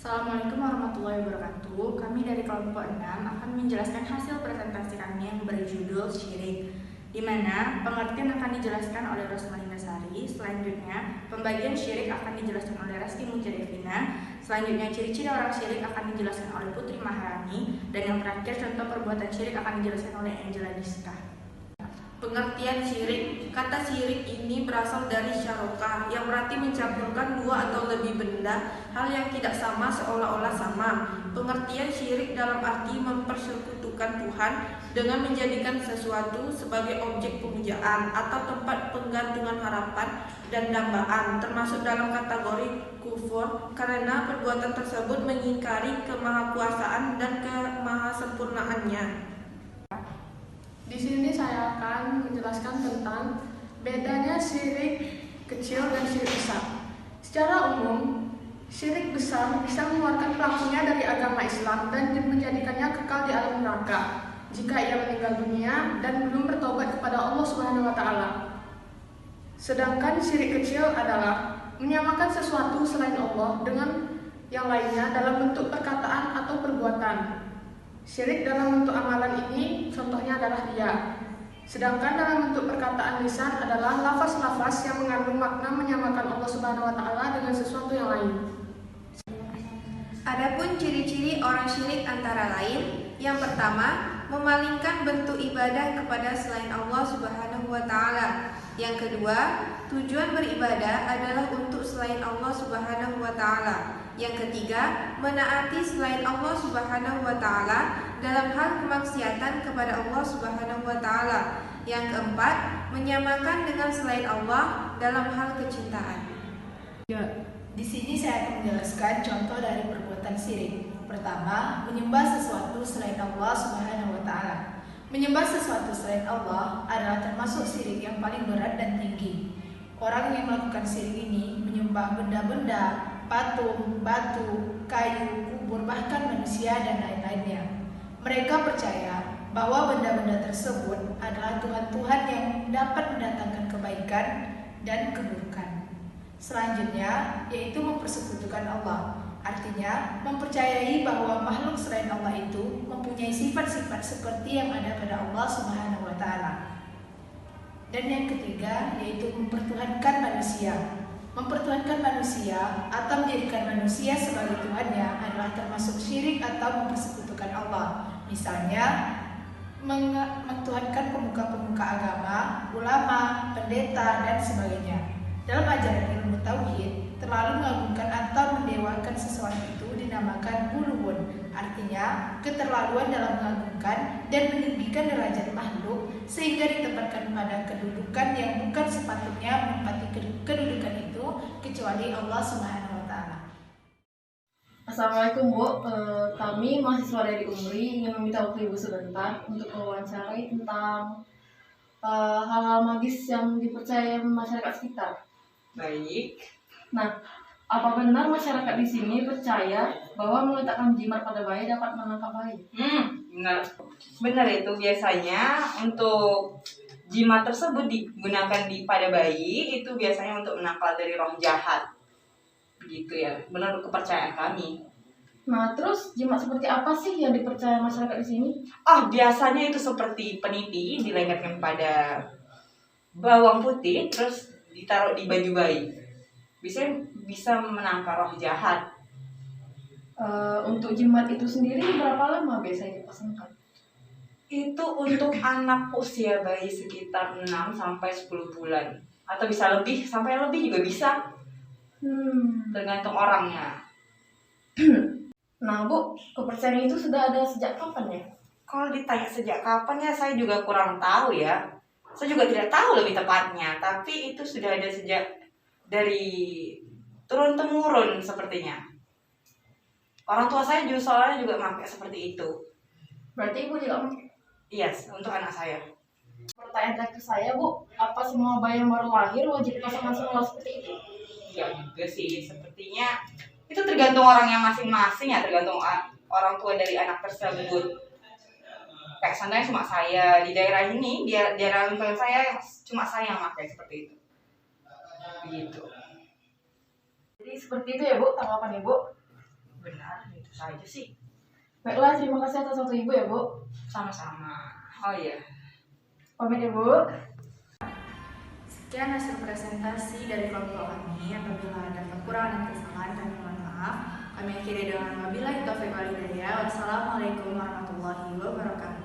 Assalamualaikum warahmatullahi wabarakatuh. Kami dari kelompok 6 akan menjelaskan hasil presentasi kami yang berjudul syirik, di mana pengertian akan dijelaskan oleh Rosmalina Sari. Selanjutnya, pembagian syirik akan dijelaskan oleh Reski Mujadevina. Selanjutnya, ciri-ciri orang syirik akan dijelaskan oleh Putri Maharani. Dan yang terakhir, contoh perbuatan syirik akan dijelaskan oleh Angela Diska. Pengertian syirik. Kata syirik ini berasal dari syarokah, yang berarti mencampurkan dua atau lebih benda, hal yang tidak sama seolah-olah sama. Pengertian syirik dalam arti mempersekutukan Tuhan dengan menjadikan sesuatu sebagai objek pemujaan atau tempat penggantungan harapan dan dambaan, termasuk dalam kategori kufur, karena perbuatan tersebut mengingkari kemahakuasaan dan kemahasempurnaannya. Di sini saya akan menjelaskan tentang bedanya syirik kecil dan syirik besar. Secara umum, syirik besar bisa mengeluarkan pelakunya dari agama Islam dan menjadikannya kekal di alam neraka jika ia meninggal dunia dan belum bertobat kepada Allah Subhanahu wa taala. Sedangkan syirik kecil adalah menyamakan sesuatu selain Allah dengan yang lainnya dalam bentuk perkataan atau perbuatan. Syirik dalam bentuk amalan ini contohnya adalah riya. Sedangkan dalam bentuk perkataan lisan adalah lafaz-lafaz yang mengandung makna menyamakan Allah Subhanahu wa taala dengan sesuatu yang lain. Adapun ciri-ciri orang syirik antara lain, yang pertama, memalingkan bentuk ibadah kepada selain Allah Subhanahu wa taala. Yang kedua, tujuan beribadah adalah untuk selain Allah Subhanahu wa taala. Yang ketiga, menaati selain Allah Subhanahu wa taala dalam hal kemaksiatan kepada Allah Subhanahu wa taala. Yang keempat, menyamakan dengan selain Allah dalam hal kecintaan. Ya, di sini saya akan menjelaskan contoh dari perbuatan syirik. Pertama, menyembah sesuatu selain Allah Subhanahu wa taala. Menyembah sesuatu selain Allah adalah termasuk syirik yang paling berat dan tinggi. Orang yang melakukan syirik ini menyembah benda-benda, patung, batu, kayu, kubur, bahkan manusia dan lain-lainnya. Mereka percaya bahwa benda-benda tersebut adalah Tuhan-Tuhan yang dapat mendatangkan kebaikan dan keburukan. Selanjutnya, yaitu mempersekutukan Allah. Artinya, mempercayai bahwa makhluk selain Allah itu mempunyai sifat-sifat seperti yang ada pada Allah Subhanahu wa taala. Dan yang ketiga, yaitu mempertuhankan manusia. Mempertuhankan manusia atau menjadikan manusia sebagai Tuhannya adalah termasuk syirik atau mempersekutukan Allah. Misalnya, mentuhankan pemuka-pemuka agama, ulama, pendeta, dan sebagainya. Dalam ajaran ilmu tauhid, terlalu mengagungkan atau mendewakan sesuatu itu dinamakan uluwun. Artinya, keterlaluan dalam mengagungkan dan meninggikan derajat makhluk sehingga ditempatkan pada kedudukan yang bukan sepatutnya menempati kedudukan itu kecuali Allah Subhanahu wa taala. Assalamualaikum Bu, kami mahasiswa dari UMRI ingin meminta waktu Ibu sebentar untuk mewawancarai tentang hal-hal magis yang dipercaya masyarakat sekitar. Baik. Nah, apa benar masyarakat di sini percaya bahwa meletakkan jimat pada bayi dapat menangkap bayi? Benar itu. Biasanya untuk jimat tersebut digunakan pada bayi itu biasanya untuk menangkal dari roh jahat. Begitu ya, menurut kepercayaan kami. Nah, terus jimat seperti apa sih yang dipercaya masyarakat di sini? Biasanya itu seperti peniti dilengketkan pada bawang putih terus ditaruh di baju bayi. Bisa menangkal roh jahat. Untuk jimat itu sendiri berapa lama biasanya dipasangkan? Itu untuk anak usia bayi sekitar 6 sampai 10 bulan. Atau bisa lebih, sampai lebih juga bisa. Tergantung orangnya. Nah Bu, kepercayaan itu sudah ada sejak kapan ya? Kalau ditanya sejak kapan ya, saya juga kurang tahu ya. Saya juga tidak tahu lebih tepatnya. Tapi itu sudah ada sejak dari turun-temurun sepertinya. Orang tua saya juga soalnya juga pakai seperti itu. Berarti Ibu juga pakai? Yes, untuk anak saya. Pertanyaan terakhir saya Bu, apa semua bayi yang baru lahir wajib pasangan semua seperti itu? Ya juga sih, sepertinya itu tergantung orangnya masing-masing ya, tergantung orang tua dari anak tersebut. Kayak contohnya cuma saya di daerah ini, di daerah lingkungan saya cuma saya yang pakai seperti itu. Begitu. Jadi seperti itu ya Bu, tanggapan Ibu? Benar, itu saja sih. Baiklah, terima kasih atas waktu Ibu ya, Bu. Sama-sama. Oh iya. Pamit ya, Bu. Sekian hasil presentasi dari kelompok kami. Apabila ada kekurangan dan kesalahan, kami mohon maaf. Kami akhiri dengan wabillahi taufiq wal hidayah. Wassalamualaikum warahmatullahi wabarakatuh.